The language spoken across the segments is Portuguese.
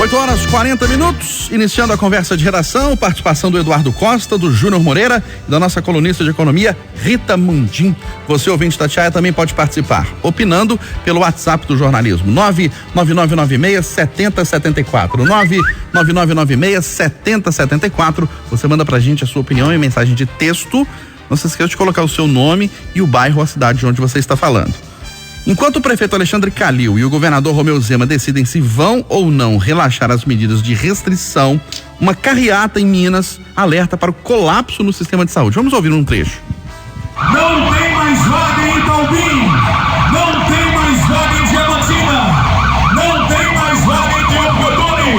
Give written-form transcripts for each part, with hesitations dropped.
8h40, iniciando a conversa de redação, participação do Eduardo Costa, do Júnior Moreira e da nossa colunista de economia, Rita Mundim. Você, ouvinte da Itatiaia, também pode participar, opinando pelo WhatsApp do jornalismo, 99996-7074, 99996-7074. Você manda pra gente a sua opinião em mensagem de texto. Não se esqueça de colocar o seu nome e o bairro ou a cidade de onde você está falando. Enquanto o prefeito Alexandre Calil e o governador Romeu Zema decidem se vão ou não relaxar as medidas de restrição, uma carreata em Minas alerta para o colapso no sistema de saúde. Vamos ouvir um trecho. Não tem mais vaga em Itaubim, não tem mais vaga em Diamantina, não tem mais vaga em Teocodone,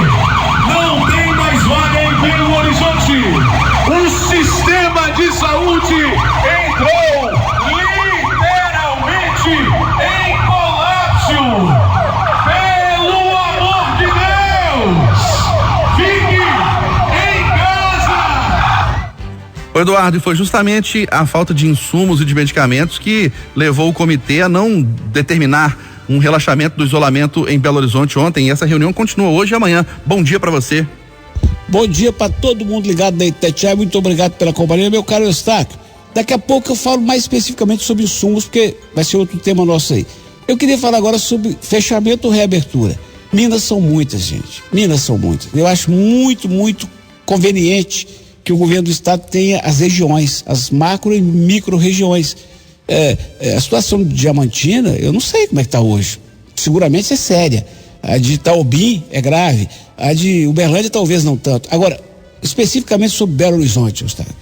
não tem mais vaga em Belo Horizonte. O sistema de saúde entrou literalmente em colapso. Pelo amor de Deus, fique em casa. Ô Eduardo, e foi justamente a falta de insumos e de medicamentos que levou o comitê a não determinar um relaxamento do isolamento em Belo Horizonte ontem, e essa reunião continua hoje e amanhã. Bom dia para você. Bom dia para todo mundo ligado na Itatiaia, muito obrigado pela companhia, meu caro Eustáquio. Daqui a pouco eu falo mais especificamente sobre insumos, porque vai ser outro tema nosso aí. Eu queria falar agora sobre fechamento ou reabertura. Minas são muitas, gente. Minas são muitas. Eu acho muito conveniente que o governo do estado tenha as regiões, as macro e micro regiões. A situação de Diamantina, eu não sei como é que está hoje. Seguramente é séria. A de Itaubim é grave. A de Uberlândia talvez não tanto. Agora, especificamente sobre Belo Horizonte, Eustáquio.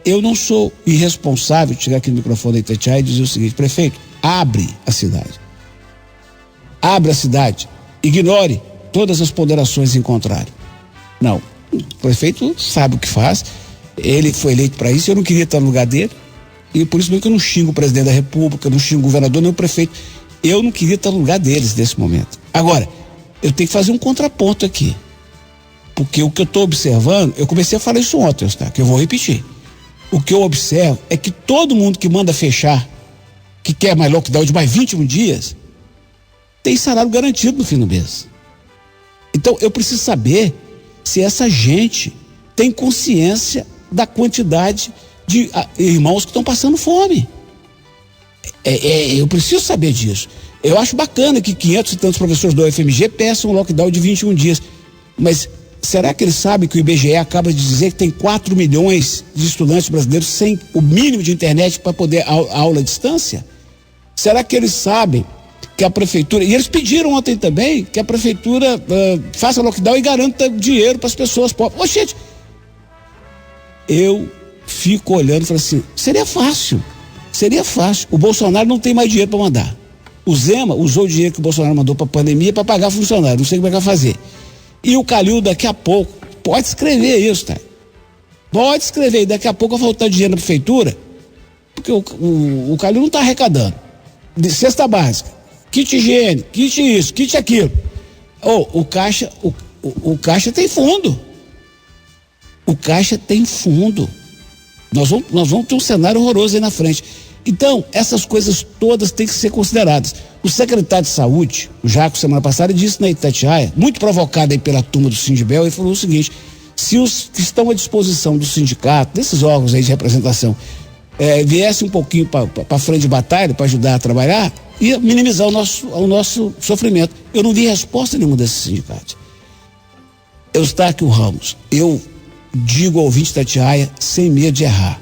Eu não sou irresponsável de chegar aqui no microfone da Itatiaia e dizer o seguinte: prefeito, abre a cidade. Abre a cidade. Ignore todas as ponderações em contrário. Não. O prefeito sabe o que faz. Ele foi eleito para isso. Eu não queria estar no lugar dele. E por isso mesmo que eu não xingo o presidente da República, eu não xingo o governador, nem o prefeito. Eu não queria estar no lugar deles nesse momento. Agora, eu tenho que fazer um contraponto aqui. Porque o que eu estou observando, eu comecei a falar isso ontem, que eu vou repetir. O que eu observo é que todo mundo que manda fechar, que quer mais lockdown de mais 21 dias, tem salário garantido no fim do mês. Então, eu preciso saber se essa gente tem consciência da quantidade de irmãos que estão passando fome. Eu preciso saber disso. Eu acho bacana que 500 e tantos professores do UFMG peçam um lockdown de 21 dias. Mas será que eles sabem que o IBGE acaba de dizer que tem 4 milhões de estudantes brasileiros sem o mínimo de internet para poder aula à distância? Será que eles sabem que a prefeitura, e eles pediram ontem também, que a prefeitura faça lockdown e garanta dinheiro para as pessoas pobres? Ô, gente, eu fico olhando e falo assim, seria fácil. O Bolsonaro não tem mais dinheiro para mandar. O Zema usou o dinheiro que o Bolsonaro mandou para a pandemia para pagar funcionário, não sei como é que vai fazer. E o Calil daqui a pouco, pode escrever isso, tá? Pode escrever, daqui a pouco vai faltar dinheiro na prefeitura, porque o Calil não está arrecadando. De cesta básica, kit higiene, kit isso, kit aquilo. O Caixa tem fundo. O Caixa tem fundo. Nós vamos ter um cenário horroroso aí na frente. Então, essas coisas todas têm que ser consideradas. O secretário de Saúde, o Jaco, semana passada, disse na Itatiaia, muito provocado aí pela turma do Sindibel, ele falou o seguinte: se os que estão à disposição do sindicato, desses órgãos aí de representação, viessem um pouquinho para frente de batalha, para ajudar a trabalhar, ia minimizar o nosso sofrimento. Eu não vi resposta nenhuma desses sindicatos. Eustáquio Ramos, eu digo ao ouvinte da Itatiaia, sem medo de errar.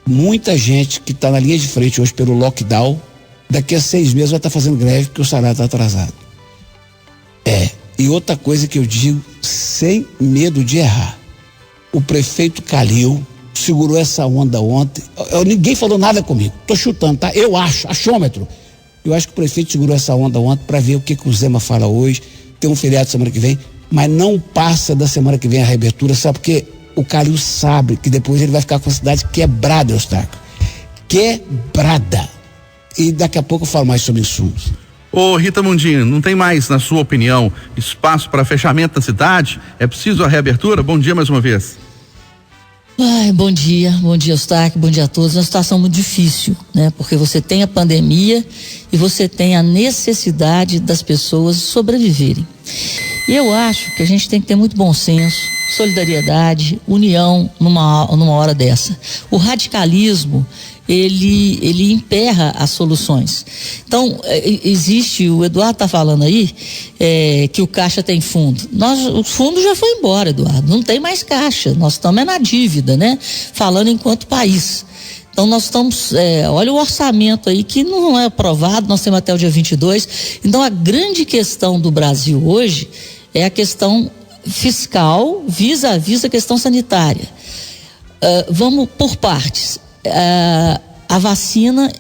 Muita gente que está na linha de frente hoje pelo lockdown, daqui a 6 meses vai estar fazendo greve porque o salário está atrasado. E outra coisa que eu digo, sem medo de errar, o prefeito Calil segurou essa onda ontem. Ninguém falou nada comigo, tô chutando, tá? Eu acho, achômetro. Eu acho que o prefeito segurou essa onda ontem para ver o que o Zema fala hoje. Tem um feriado semana que vem, mas não passa da semana que vem a reabertura, sabe por quê? O Calil sabe que depois ele vai ficar com a cidade quebrada, Eustáquio. Quebrada. E daqui a pouco eu falo mais sobre insumos. Ô Rita Mundim, não tem mais, na sua opinião, espaço para fechamento da cidade? É preciso a reabertura? Bom dia mais uma vez. Bom dia, Eustáquio, bom dia a todos. É uma situação muito difícil, né? Porque você tem a pandemia e você tem a necessidade das pessoas sobreviverem. E eu acho que a gente tem que ter muito bom senso, solidariedade, união numa hora dessa. O radicalismo, ele emperra as soluções. Então, existe, o Eduardo está falando aí, que o caixa tem fundo. O fundo já foi embora, Eduardo, não tem mais caixa, nós estamos na dívida, né? Falando enquanto país. Então nós estamos, olha o orçamento aí que não é aprovado, nós temos até o dia 22. Então a grande questão do Brasil hoje é a questão fiscal vis-à-vis a questão sanitária. Vamos por partes. A vacina,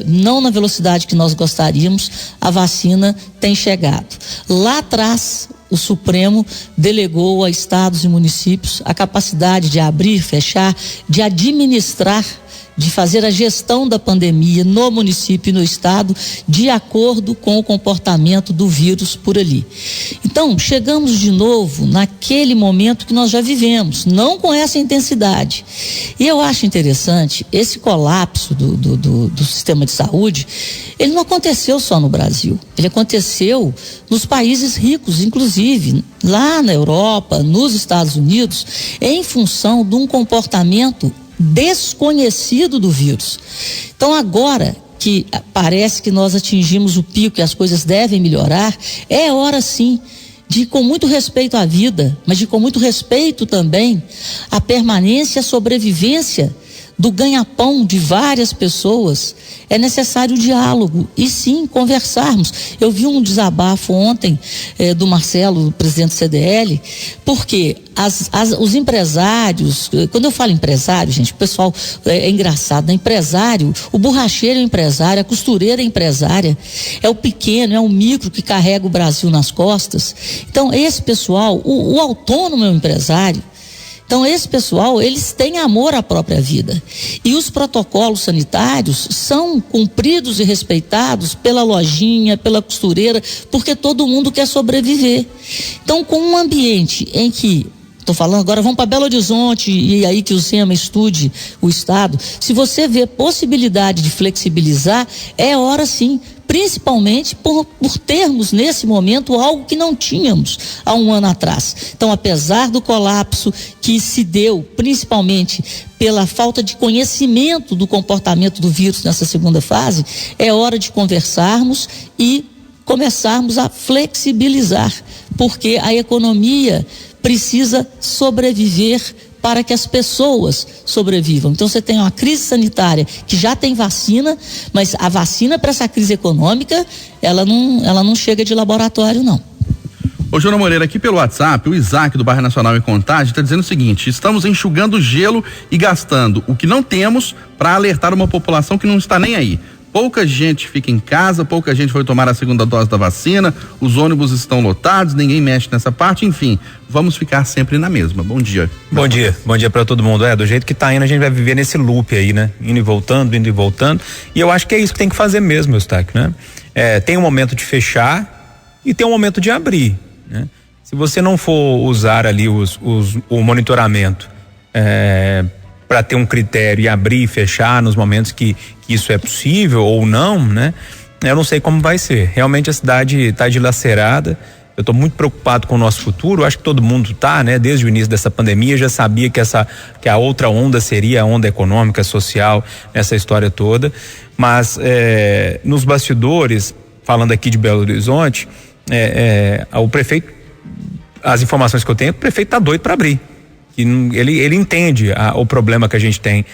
não na velocidade que nós gostaríamos, a vacina tem chegado. Lá atrás, o Supremo delegou a estados e municípios a capacidade de abrir, fechar, de administrar, de fazer a gestão da pandemia no município e no estado de acordo com o comportamento do vírus por ali. Então, chegamos de novo naquele momento que nós já vivemos, não com essa intensidade. E eu acho interessante, esse colapso do sistema de saúde, ele não aconteceu só no Brasil, ele aconteceu nos países ricos, inclusive lá na Europa, nos Estados Unidos, em função de um comportamento desconhecido do vírus. Então agora que parece que nós atingimos o pico e as coisas devem melhorar, é hora sim de, com muito respeito à vida, mas de com muito respeito também à permanência e à sobrevivência do ganha-pão de várias pessoas, é necessário diálogo e sim conversarmos. Eu vi um desabafo ontem do Marcelo, presidente do CDL, porque os empresários, quando eu falo empresário, gente, o pessoal é engraçado, né? Empresário, o borracheiro é empresário, a costureira é empresária, é o pequeno, é o micro que carrega o Brasil nas costas. Então esse pessoal, o autônomo é um empresário. Então esse pessoal, eles têm amor à própria vida e os protocolos sanitários são cumpridos e respeitados pela lojinha, pela costureira, porque todo mundo quer sobreviver. Então, com um ambiente em que, estou falando agora, vamos para Belo Horizonte e aí que o SEMA estude o estado, se você vê possibilidade de flexibilizar, é hora sim, principalmente por termos nesse momento algo que não tínhamos há um ano atrás. Então, apesar do colapso que se deu principalmente pela falta de conhecimento do comportamento do vírus nessa segunda fase, é hora de conversarmos e começarmos a flexibilizar, porque a economia precisa sobreviver para que as pessoas sobrevivam. Então você tem uma crise sanitária que já tem vacina, mas a vacina para essa crise econômica, ela não chega de laboratório, não. Ô, Joana Moreira, aqui pelo WhatsApp, o Isaac do Bairro Nacional em Contagem está dizendo o seguinte: estamos enxugando gelo e gastando o que não temos para alertar uma população que não está nem aí. Pouca gente fica em casa, pouca gente foi tomar a segunda dose da vacina, os ônibus estão lotados, ninguém mexe nessa parte, enfim, vamos ficar sempre na mesma. Bom dia. Bom dia para todo mundo. Do jeito que tá indo, a gente vai viver nesse loop aí, né? Indo e voltando, e eu acho que é isso que tem que fazer mesmo, Eustáquio, né? Tem um momento de fechar e tem um momento de abrir, né? Se você não for usar ali o monitoramento para ter um critério e abrir e fechar nos momentos que isso é possível ou não, né? Eu não sei como vai ser. Realmente a cidade está dilacerada. Eu estou muito preocupado com o nosso futuro. Acho que todo mundo está, né? Desde o início dessa pandemia já sabia que a outra onda seria a onda econômica, social, nessa história toda. Mas nos bastidores, falando aqui de Belo Horizonte, o prefeito, as informações que eu tenho, o prefeito está doido para abrir. Ele entende o problema que a gente tem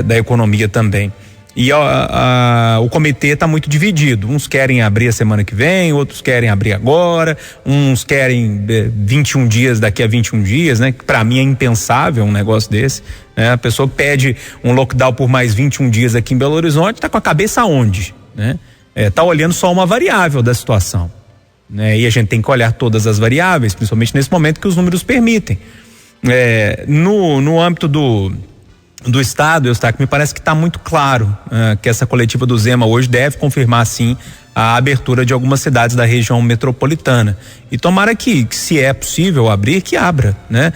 da economia também. E o comitê está muito dividido. Uns querem abrir a semana que vem, outros querem abrir agora, uns querem 21 dias daqui a 21 dias, né? Que para mim é impensável um negócio desse, né? A pessoa que pede um lockdown por mais 21 dias aqui em Belo Horizonte está com a cabeça onde, né? Tá olhando só uma variável da situação, né? E a gente tem que olhar todas as variáveis, principalmente nesse momento que os números permitem. No âmbito do estado, Eustáquio, me parece que está muito claro que essa coletiva do Zema hoje deve confirmar sim a abertura de algumas cidades da região metropolitana e tomara que se é possível abrir, que abra, né?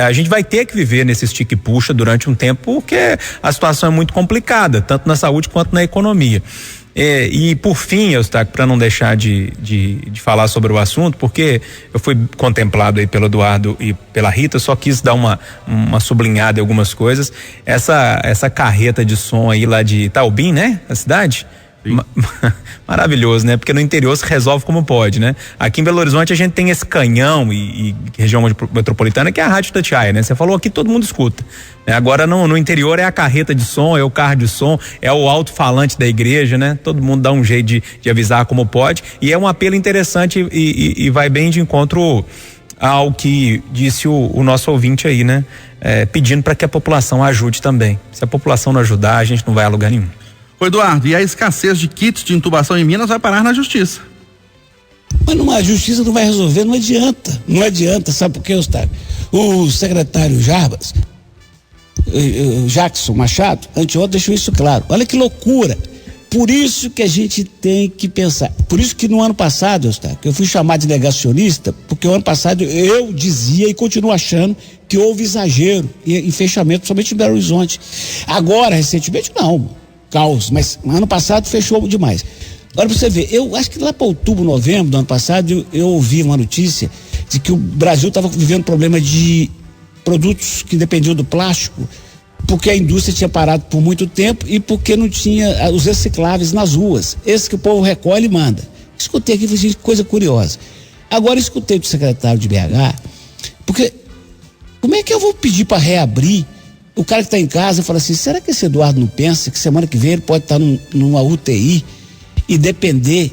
A gente vai ter que viver nesse estica e puxa durante um tempo porque a situação é muito complicada, tanto na saúde quanto na economia. E por fim, Eustáquio, para não deixar de falar sobre o assunto, porque eu fui contemplado aí pelo Eduardo e pela Rita, só quis dar uma sublinhada em algumas coisas. Essa carreta de som aí lá de Itaubim, né? A cidade? Maravilhoso, né? Porque no interior se resolve como pode, né? Aqui em Belo Horizonte a gente tem esse canhão e região metropolitana que é a Rádio Itatiaia, né? Você falou aqui, todo mundo escuta. Agora no interior é a carreta de som, é o carro de som, é o alto-falante da igreja, né? Todo mundo dá um jeito de avisar como pode, e é um apelo interessante e vai bem de encontro ao que disse o nosso ouvinte aí, né? Pedindo para que a população ajude também. Se a população não ajudar, a gente não vai a lugar nenhum. Ô Eduardo, e a escassez de kits de intubação em Minas vai parar na justiça? Mas a justiça não vai resolver, não adianta, sabe por quê, Eustáquio? O secretário Jarbas, Jackson Machado, anteontem deixou isso claro. Olha que loucura. Por isso que a gente tem que pensar. Por isso que no ano passado, Eustáquio, eu fui chamado de negacionista, porque o ano passado eu dizia e continuo achando que houve exagero em fechamento, somente em Belo Horizonte. Agora, recentemente, não. Caos, mas ano passado fechou demais. Agora pra você ver, eu acho que lá para outubro, novembro do ano passado, eu ouvi uma notícia de que o Brasil estava vivendo problema de produtos que dependiam do plástico, porque a indústria tinha parado por muito tempo e porque não tinha os recicláveis nas ruas. Esse que o povo recolhe e manda. Escutei aqui, falei, coisa curiosa. Agora escutei do secretário de BH, porque como é que eu vou pedir para reabrir? O cara que está em casa fala assim, será que esse Eduardo não pensa que semana que vem ele pode estar numa UTI e depender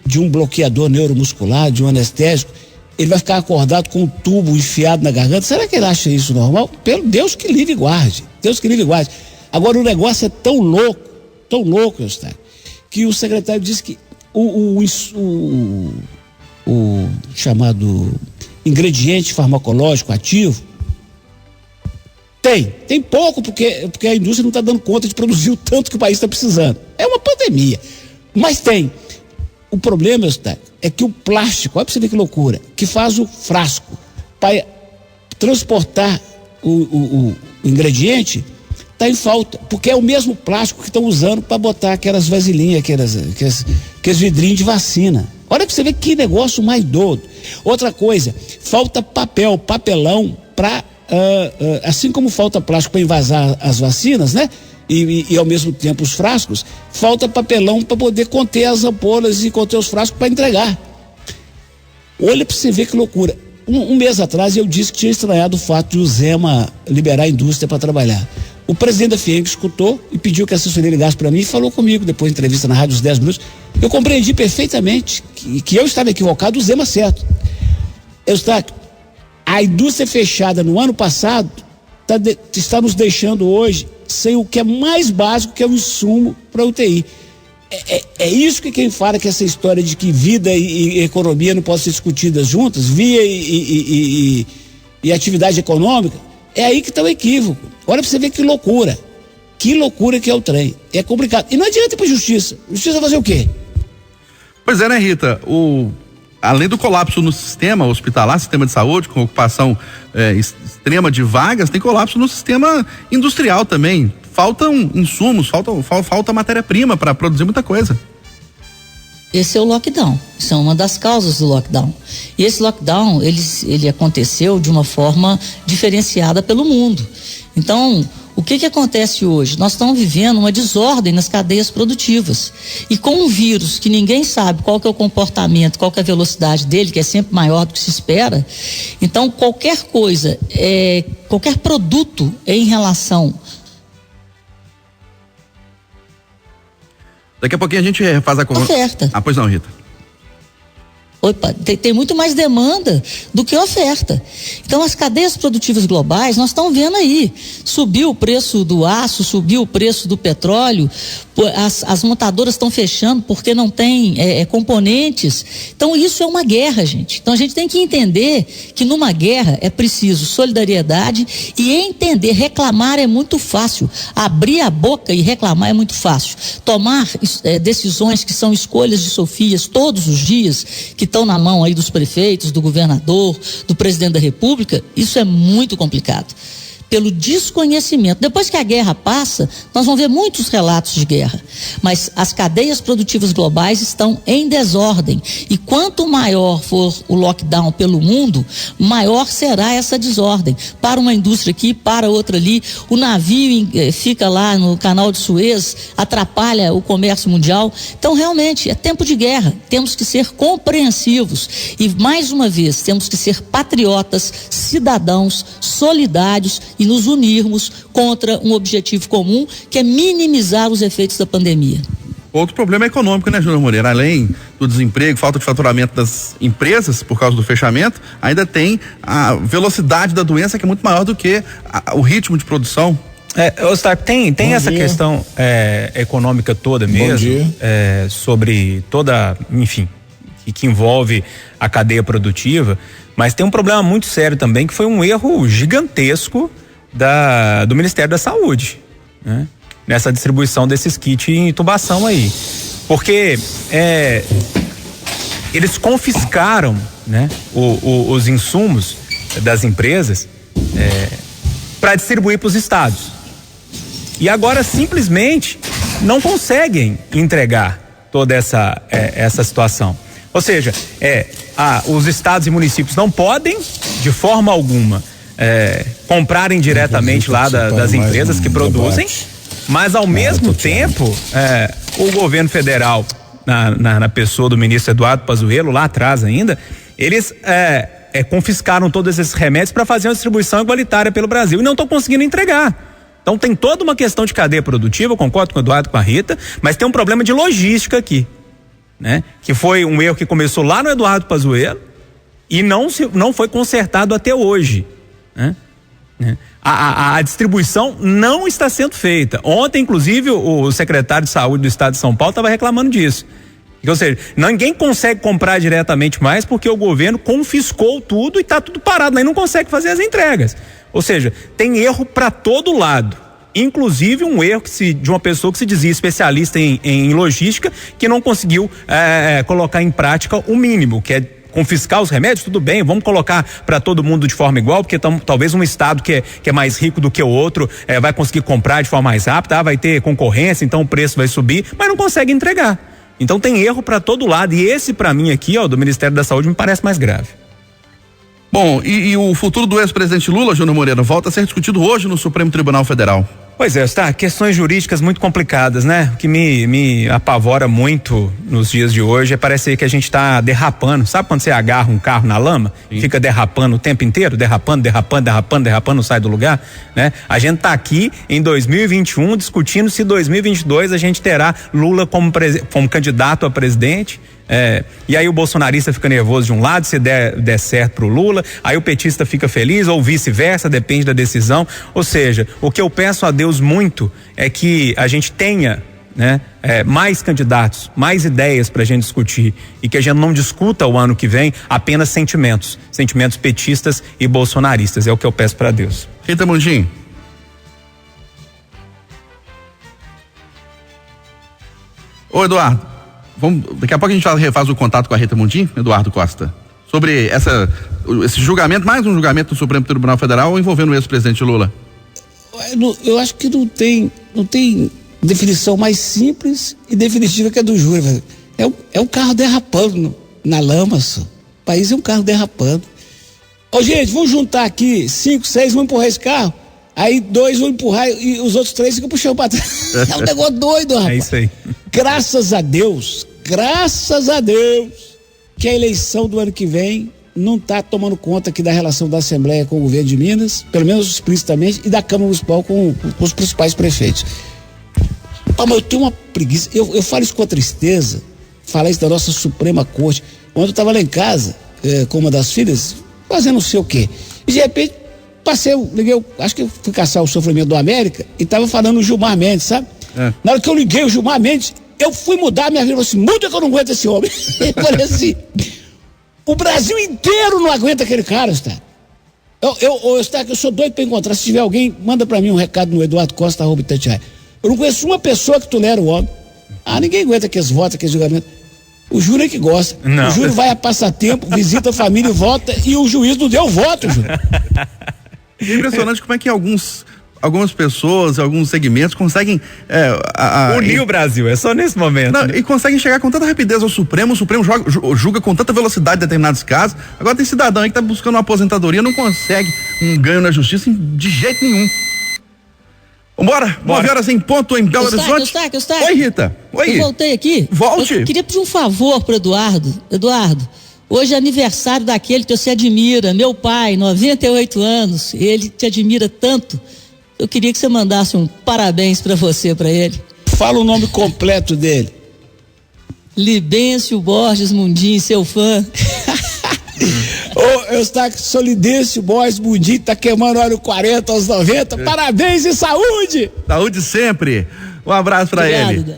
de um bloqueador neuromuscular, de um anestésico, ele vai ficar acordado com um tubo enfiado na garganta? Será que ele acha isso normal? Pelo Deus que livre e guarde, Deus que livre e guarde. Agora o negócio é tão louco, Eustáquio, que o secretário disse que o chamado ingrediente farmacológico ativo tem pouco, porque a indústria não está dando conta de produzir o tanto que o país está precisando. É uma pandemia, mas tem. O problema, Eustáquio, é que o plástico, olha para você ver que loucura, que faz o frasco para transportar o ingrediente, está em falta, porque é o mesmo plástico que estão usando para botar aquelas vasilhinhas, aqueles vidrinhos de vacina. Olha para você ver que negócio mais doido. Outra coisa, falta papelão para assim como falta plástico para envasar as vacinas, né? E ao mesmo tempo os frascos, falta papelão para poder conter as ampolas e conter os frascos para entregar. Olha para você ver que loucura. Um mês atrás eu disse que tinha estranhado o fato de o Zema liberar a indústria para trabalhar. O presidente da FIENG escutou e pediu que a assessoria ligasse para mim e falou comigo depois da entrevista na rádio, os 10 minutos. Eu compreendi perfeitamente que eu estava equivocado, o Zema certo. Eustáquio, a indústria fechada no ano passado está nos deixando hoje sem o que é mais básico, que é o insumo para UTI. É isso que quem fala que essa história de que vida e economia não podem ser discutidas juntas, via e atividade econômica, é aí que está o equívoco. Olha para você ver que loucura que é o trem. É complicado. E não adianta ir para a justiça. A justiça vai fazer o quê? Pois é, né, Rita? Além do colapso no sistema hospitalar, sistema de saúde, com ocupação extrema de vagas, tem colapso no sistema industrial também. Faltam insumos, falta matéria-prima para produzir muita coisa. Esse é o lockdown, isso é uma das causas do lockdown. E esse lockdown, ele aconteceu de uma forma diferenciada pelo mundo. Então, o que acontece hoje? Nós estamos vivendo uma desordem nas cadeias produtivas. E com um vírus que ninguém sabe qual que é o comportamento, qual que é a velocidade dele, que é sempre maior do que se espera, então qualquer coisa, qualquer produto em relação... Daqui a pouquinho a gente faz a oferta. Ah, pois não, Rita. Opa, tem muito mais demanda do que oferta. Então as cadeias produtivas globais, nós estamos vendo aí, subiu o preço do aço, subiu o preço do petróleo, as montadoras estão fechando porque não tem componentes. Então isso é uma guerra, gente. Então a gente tem que entender que numa guerra é preciso solidariedade e entender, reclamar é muito fácil, abrir a boca e reclamar é muito fácil. Tomar decisões que são escolhas de Sofias todos os dias, que estão na mão aí dos prefeitos, do governador, do presidente da República, isso é muito complicado. pelo desconhecimento. Depois que a guerra passa, nós vamos ver muitos relatos de guerra, mas as cadeias produtivas globais estão em desordem, e quanto maior for o lockdown pelo mundo, maior será essa desordem. Para uma indústria aqui, para outra ali, o navio fica lá no canal de Suez, atrapalha o comércio mundial. Então realmente é tempo de guerra, temos que ser compreensivos e, mais uma vez, temos que ser patriotas, cidadãos, solidários e nos unirmos contra um objetivo comum, que é minimizar os efeitos da pandemia. Outro problema é econômico, né, Júnior Moreira? Além do desemprego, falta de faturamento das empresas por causa do fechamento, ainda tem a velocidade da doença, que é muito maior do que o ritmo de produção. Tem essa questão econômica toda mesmo, sobre toda, enfim, que envolve a cadeia produtiva, mas tem um problema muito sério também, que foi um erro gigantesco do Ministério da Saúde, né? Nessa distribuição desses kits em intubação aí, porque eles confiscaram, né, os insumos das empresas para distribuir para os estados, e agora simplesmente não conseguem entregar toda essa situação. Ou seja, os estados e municípios não podem, de forma alguma, comprarem diretamente lá das empresas que produzem, mas ao mesmo tempo, o governo federal, na pessoa do ministro Eduardo Pazuello, lá atrás ainda, eles confiscaram todos esses remédios para fazer uma distribuição igualitária pelo Brasil e não estão conseguindo entregar. Então tem toda uma questão de cadeia produtiva, eu concordo com o Eduardo, com a Rita, mas tem um problema de logística aqui, né? Que foi um erro que começou lá no Eduardo Pazuello e não foi consertado até hoje, né? A distribuição não está sendo feita. Ontem, inclusive, o secretário de saúde do estado de São Paulo estava reclamando disso. Ou seja, ninguém consegue comprar diretamente mais porque o governo confiscou tudo e está tudo parado lá e não consegue fazer as entregas. Ou seja, tem erro para todo lado. Inclusive um erro de uma pessoa que se dizia especialista em logística, que não conseguiu colocar em prática o mínimo, que é confiscar os remédios. Tudo bem, vamos colocar para todo mundo de forma igual, porque talvez um estado que é mais rico do que o outro vai conseguir comprar de forma mais rápida, vai ter concorrência, então o preço vai subir, mas não consegue entregar. Então tem erro para todo lado, e esse para mim aqui, do Ministério da Saúde, me parece mais grave. Bom, e o futuro do ex-presidente Lula, Júnior Moreira, volta a ser discutido hoje no Supremo Tribunal Federal. Pois é, questões jurídicas muito complicadas, né? O que me apavora muito nos dias de hoje parece que a gente está derrapando. Sabe quando você agarra um carro na lama? Sim. Fica derrapando o tempo inteiro, derrapando, não sai do lugar, né? A gente tá aqui em 2021 discutindo se 2022 a gente terá Lula como candidato a presidente. E aí o bolsonarista fica nervoso de um lado, se der certo pro Lula, aí o petista fica feliz, ou vice-versa, depende da decisão. Ou seja, o que eu peço a Deus muito é que a gente tenha, né, mais candidatos, mais ideias pra gente discutir, e que a gente não discuta o ano que vem apenas sentimentos petistas e bolsonaristas. É o que eu peço pra Deus. Rita Mundim. Ô Eduardo, daqui a pouco a gente refaz o contato com a Rita Mundim, Eduardo Costa, sobre esse julgamento, mais um julgamento do Supremo Tribunal Federal envolvendo o ex-presidente Lula. Eu acho que não tem definição mais simples e definitiva que a do júri. É um carro derrapando na lama, só. O país é um carro derrapando. Gente, vamos juntar aqui 5, 6, vamos empurrar esse carro. Aí 2 vão empurrar e os outros 3 ficam puxando pra trás. É um negócio doido, rapaz. É isso aí. Graças a Deus, que a eleição do ano que vem não está tomando conta aqui da relação da Assembleia com o governo de Minas, pelo menos explicitamente, e da Câmara Municipal com os principais prefeitos. Mas eu tenho uma preguiça, eu falo isso com tristeza, falar isso da nossa Suprema Corte. Ontem eu estava lá em casa, com uma das filhas, fazendo não sei o quê, e de repente acho que eu fui caçar o sofrimento do América e estava falando o Gilmar Mendes, sabe? Na hora que eu liguei o Gilmar Mendes, eu fui mudar, minha vida falou assim: muda que eu não aguento esse homem. Eu falei assim: o Brasil inteiro não aguenta aquele cara, Eustáquio. Eu sou doido para encontrar. Se tiver alguém, manda para mim um recado no Eduardo Costa @Itatiaia. Eu não conheço uma pessoa que tolera o homem. Ninguém aguenta aqueles votos, aqueles julgamentos. O Júlio é que gosta. Não. O Júlio vai a passatempo, visita a família e vota, e o juiz não deu voto, Júlio. É impressionante como é que algumas pessoas, alguns segmentos conseguem unir o Brasil, é só nesse momento. Não, né? E conseguem chegar com tanta rapidez ao Supremo, o Supremo julga com tanta velocidade determinados casos. Agora tem cidadão aí que tá buscando uma aposentadoria, não consegue um ganho na justiça de jeito nenhum. Vambora, 9h em ponto em Belo Horizonte. Eustáquio. Oi, Rita. Oi. Eu voltei aqui. Volte. Eu queria pedir um favor pro Eduardo. Eduardo, hoje é aniversário daquele que você admira, meu pai, 98 anos, ele te admira tanto. Eu queria que você mandasse um parabéns pra você, pra ele. Fala o nome completo dele. Libêncio Borges Mundim, seu fã. Ô, Eustáquio, Solidêncio Borges Mundim tá queimando óleo 40 aos 90. Parabéns e saúde! Saúde sempre. Um abraço pra Obrigado, ele.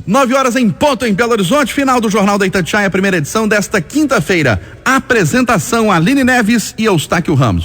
9h em ponto em Belo Horizonte, final do Jornal da Itatiaia, primeira edição desta quinta-feira. Apresentação Aline Neves e Eustáquio Ramos.